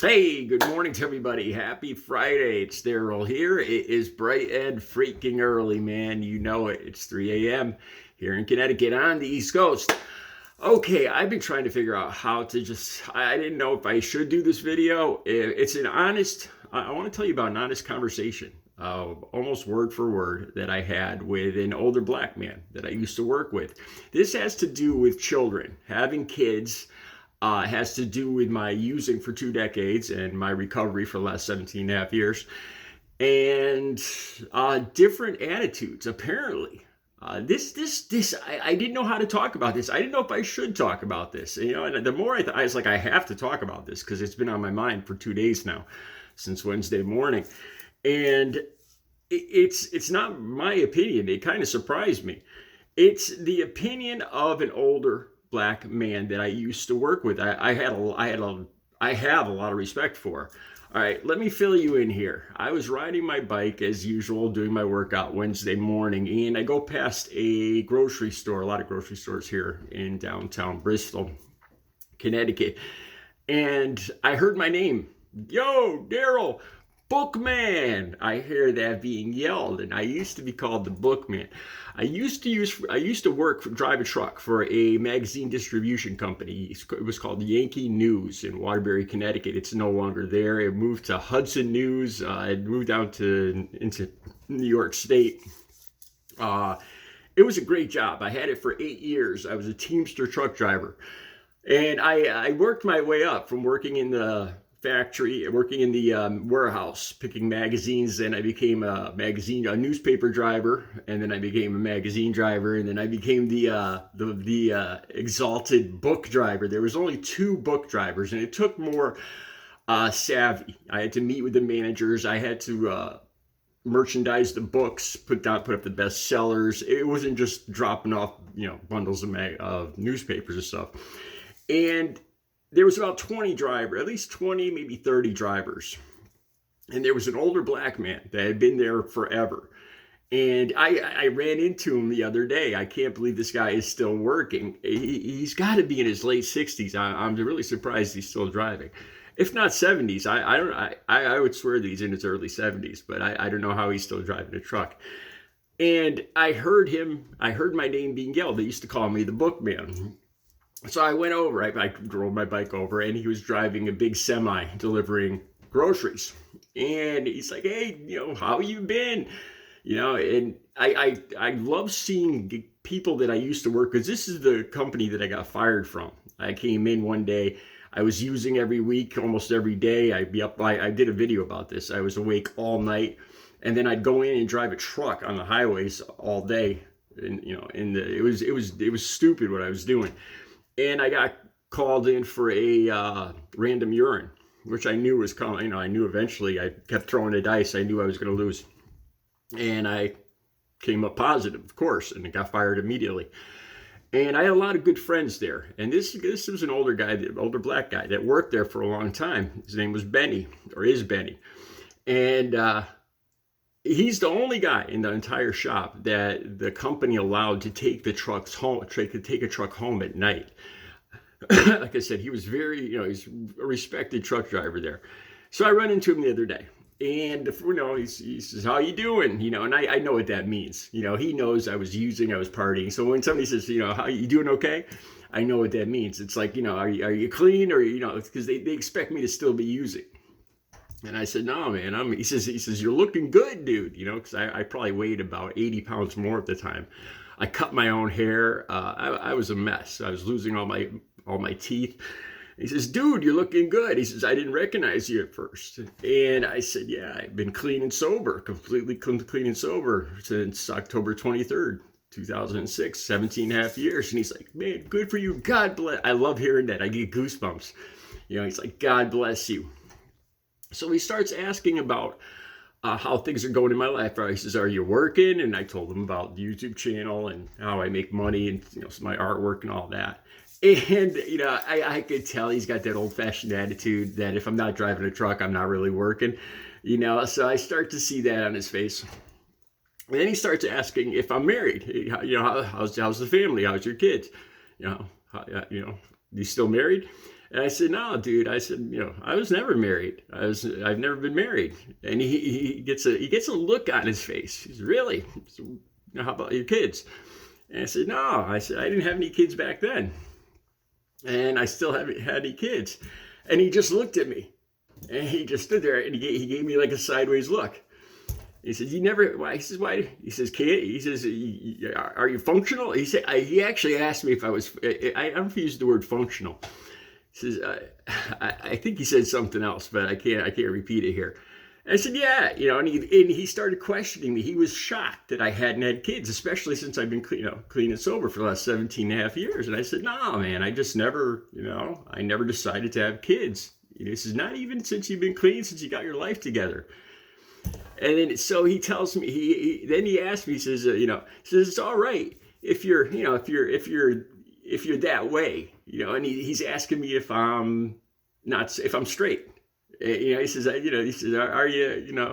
Hey, good morning to everybody. Happy Friday. It's Daryl here. It is bright and freaking early, man. You know it. It's 3 a.m. here in Connecticut on the East Coast. Okay, I've been trying to figure out how to I didn't know if I should do this video. It's an honest, I want to tell you about an honest conversation, almost word for word, that I had with an older black man that I used to work with. This has to do with children, having kids. Has to do with my using for 2 decades and my recovery for the last 17 and a half years, and different attitudes. Apparently, I didn't know how to talk about this. I didn't know if I should talk about this. And the more I was like, I have to talk about this because it's been on my mind for 2 days now, since Wednesday morning, and it's not my opinion. It kind of surprised me. It's the opinion of an older black man that I used to work with. I have a lot of respect for. All right, let me fill you in here. I was riding my bike as usual, doing my workout Wednesday morning, and I go past a grocery store, a lot of grocery stores here in downtown Bristol, Connecticut, and I heard my name. Yo, Daryl, Bookman. I hear that being yelled, and I used to be called the Bookman. I used to drive a truck for a magazine distribution company. It was called Yankee News in Waterbury, Connecticut. It's no longer there. It moved to Hudson News. It moved out into New York State. It was a great job. I had it for 8 years. I was a Teamster truck driver, and I worked my way up from working in the factory, working in the warehouse, picking magazines. Then I became a newspaper driver, and then I became a magazine driver, and then I became the exalted book driver. There was only 2 book drivers, and it took more savvy. I had to meet with the managers. I had to merchandise the books, put up the best sellers. It wasn't just dropping off bundles of newspapers and stuff. And there was about 20 drivers, at least 20, maybe 30 drivers. And there was an older black man that had been there forever. And I ran into him the other day. I can't believe this guy is still working. He's got to be in his late 60s. I'm really surprised he's still driving. If not 70s, I would swear that he's in his early 70s, but I don't know how he's still driving a truck. And I heard my name being yelled. They used to call me the Bookman. So I went over, I drove my bike over, and he was driving a big semi delivering groceries. And he's like, hey, how you been? And I love seeing people that I used to work with. This is the company that I got fired from. I came in one day. I was using every week, almost every day. I'd be up, I did a video about this. I was awake all night. And then I'd go in and drive a truck on the highways all day. And, it was stupid what I was doing. And I got called in for a random urine, which I knew was coming. I knew eventually. I kept throwing the dice. I knew I was going to lose. And I came up positive, of course, and I got fired immediately. And I had a lot of good friends there. And this was an older black guy that worked there for a long time. His name was Benny, or is Benny. And he's the only guy in the entire shop that the company allowed to take the trucks home, take a truck home at night. Like I said, he was he's a respected truck driver there. So I run into him the other day, and he says, "How you doing?" And I know what that means. He knows I was partying. So when somebody says, "How you doing? Okay," I know what that means. It's like, are you clean, or because they expect me to still be using. And I said, no, man. He says, you're looking good, dude. Because I probably weighed about 80 pounds more at the time. I cut my own hair. I was a mess. I was losing all my teeth. He says, dude, you're looking good. He says, I didn't recognize you at first. And I said, yeah, I've been clean and sober, completely clean and sober since October 23rd, 2006, 17 and a half years. And he's like, man, good for you. God bless. I love hearing that. I get goosebumps. He's like, God bless you. So he starts asking about how things are going in my life. He says, are you working? And I told him about the YouTube channel and how I make money and my artwork and all that. And I could tell he's got that old-fashioned attitude that if I'm not driving a truck, I'm not really working. So I start to see that on his face. And then he starts asking if I'm married. How's the family? How's your kids? You still married? And I said, no, dude. I said, I was never married. I've never been married. And he gets a look on his face. He's really, so, how about your kids? And I said, no. I said, I didn't have any kids back then. And I still haven't had any kids. And he just looked at me. And he just stood there and he gave me like a sideways look. He says, "You never." Why? He says, "Why?" He says, "Can't." He says, "Are you functional?" He said, he actually asked me if I was. I don't know if he used the word functional. He says, I think he said something else, but I can't repeat it here. And I said, "Yeah, and he started questioning me. He was shocked that I hadn't had kids, especially since I've been clean and sober for the last 17 and a half years." And I said, "No, man, I just never, I never decided to have kids." He says, "Not even since you've been clean, since you got your life together." And then so he tells me, then he asked me, he says, he says, "It's all right if you're, if you're that way, and he's asking me if I'm straight. He says, "Are you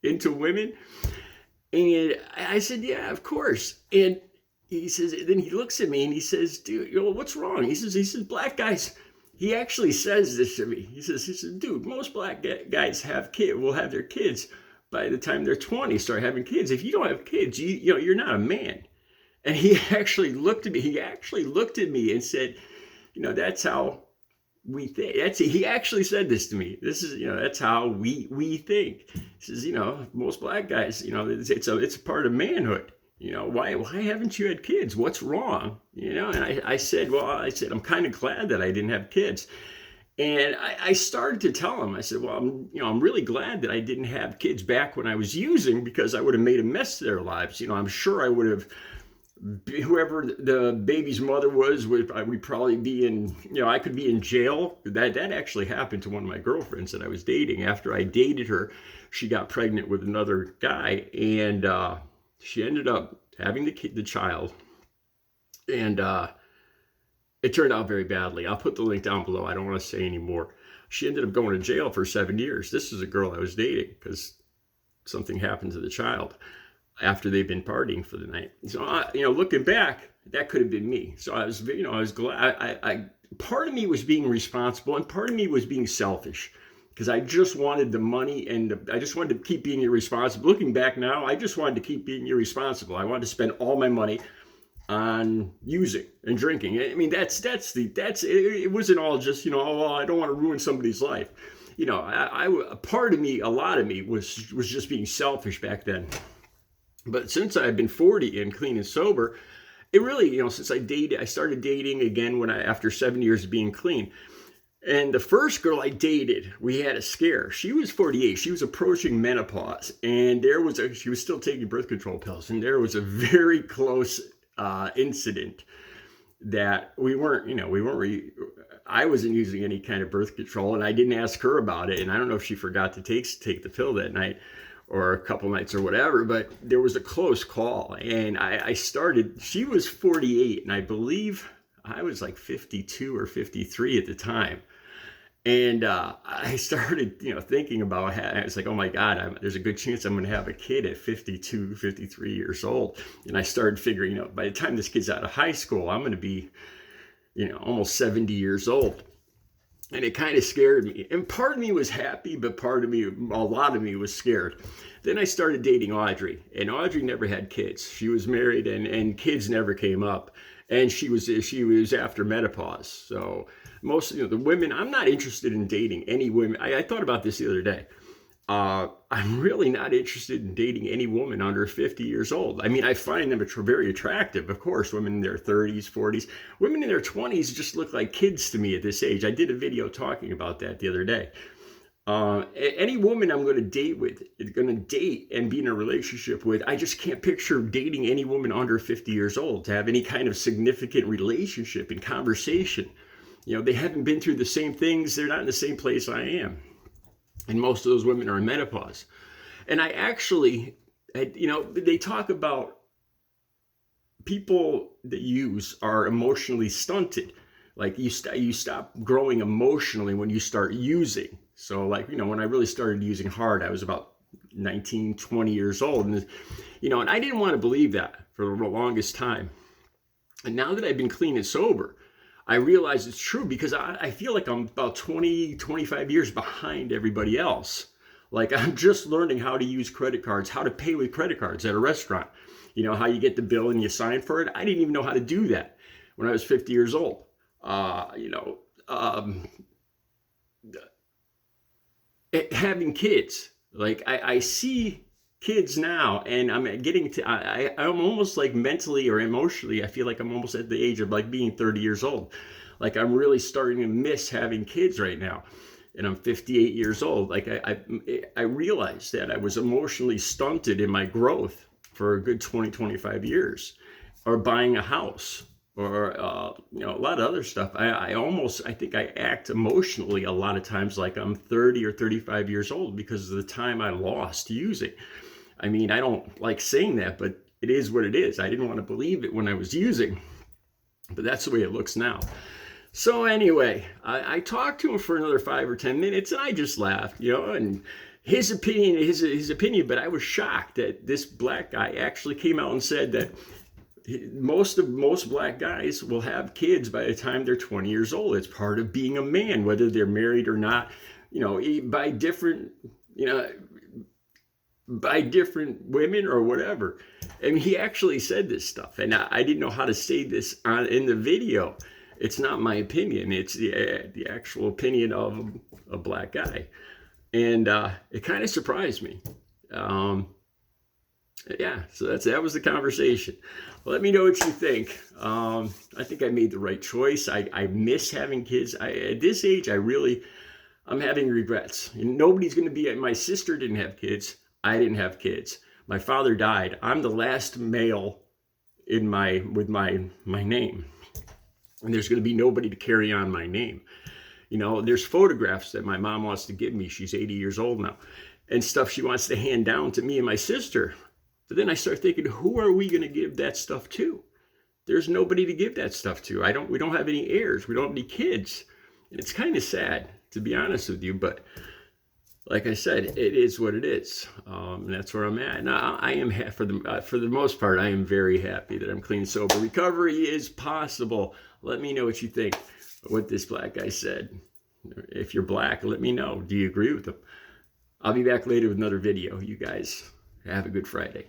into women?" And I said, "Yeah, of course." And he says, then he looks at me and he says, "Dude, what's wrong?" He says, "Black guys." He actually says this to me. He says, "Dude, most black guys will have their kids by the time they're 20, start having kids. If you don't have kids, you're not a man." And he actually looked at me. He actually looked at me and said, "That's how we think." He actually said this to me. This is, that's how we think. He says, most black guys, it's a part of manhood. Why haven't you had kids? What's wrong? And I said, I'm kind of glad that I didn't have kids. And I started to tell him, I said, well, I'm really glad that I didn't have kids back when I was using, because I would have made a mess of their lives. I'm sure I would have, whoever the baby's mother was, we'd probably be in, I could be in jail. That actually happened to one of my girlfriends that I was dating. After I dated her, she got pregnant with another guy, and she ended up having the child, and it turned out very badly. I'll put the link down below. I don't want to say any more. She ended up going to jail for 7 years. This is a girl I was dating, because something happened to the child after they'd been partying for the night. So, looking back, that could have been me. So I was, I was glad. Part of me was being responsible, and part of me was being selfish, because I just wanted the money, and I just wanted to keep being irresponsible. Looking back now, I just wanted to keep being irresponsible. I wanted to spend all my money on using and drinking. I mean, it wasn't all just, I don't want to ruin somebody's life. Part of me, a lot of me was just being selfish back then. But since I've been 40 and clean and sober, it really, since I started dating again after 7 years of being clean. And the first girl I dated, we had a scare. She was 48. She was approaching menopause, and she was still taking birth control pills. And there was a very close incident that I wasn't using any kind of birth control, and I didn't ask her about it. And I don't know if she forgot to take the pill that night or a couple nights or whatever, but there was a close call. And she was 48, and I believe I was like 52 or 53 at the time. And I started, thinking about it. I was like, oh my God, there's a good chance I'm going to have a kid at 52, 53 years old. And I started figuring, by the time this kid's out of high school, I'm going to be, almost 70 years old. And it kind of scared me. And part of me was happy, but a lot of me was scared. Then I started dating Audrey, and Audrey never had kids. She was married, and kids never came up. And she was after menopause. So most, the women, I'm not interested in dating any women. I thought about this the other day. I'm really not interested in dating any woman under 50 years old. I mean, I find them very attractive, of course, women in their 30s, 40s. Women in their 20s just look like kids to me at this age. I did a video talking about that the other day. Any woman I'm going to date and be in a relationship with, I just can't picture dating any woman under 50 years old to have any kind of significant relationship and conversation. They haven't been through the same things. They're not in the same place I am. And most of those women are in menopause. And I actually, they talk about people that use are emotionally stunted. Like you stop growing emotionally when you start using. So when I really started using hard, I was about 19, 20 years old. And, and I didn't want to believe that for the longest time. And now that I've been clean and sober, I realize it's true because I feel like I'm about 20, 25 years behind everybody else. Like I'm just learning how to use credit cards, how to pay with credit cards at a restaurant. You know, how you get the bill and you sign for it. I didn't even know how to do that when I was 50 years old. Having kids, like I see kids now and I'm getting to, I'm almost like mentally or emotionally, I feel like I'm almost at the age of like being 30 years old. Like I'm really starting to miss having kids right now. And I'm 58 years old. Like I realized that I was emotionally stunted in my growth for a good 20, 25 years, or buying a house, or you know, a lot of other stuff. I think I act emotionally a lot of times like I'm 30 or 35 years old because of the time I lost using. I mean, I don't like saying that, but it is what it is. I didn't want to believe it when I was using, but that's the way it looks now. So anyway, I talked to him for another 5 or 10 minutes, and I just laughed, you know, and his opinion, but I was shocked that this black guy actually came out and said that most black guys will have kids by the time they're 20 years old. It's part of being a man, whether they're married or not, you know, by different women or whatever. I mean, he actually said this stuff, and I didn't know how to say this in the video. It's not my opinion. It's the actual opinion of a black guy. And it kind of surprised me. Yeah, so that was the conversation. Let me know what you think. I think I made the right choice. I miss having kids. At this age, I'm having regrets. Nobody's going to be, my sister didn't have kids. I didn't have kids. My father died. I'm the last male with my name. And there's going to be nobody to carry on my name. You know, there's photographs that my mom wants to give me. She's 80 years old now. And stuff she wants to hand down to me and my sister. But then I start thinking, who are we going to give that stuff to? There's nobody to give that stuff to. We don't have any heirs. We don't have any kids. And it's kind of sad, to be honest with you. But like I said, it is what it is. And that's where I'm at. Now, I am, for the most part, I am very happy that I'm clean and sober. Recovery is possible. Let me know what you think, what this black guy said. If you're black, let me know. Do you agree with him? I'll be back later with another video. You guys have a good Friday.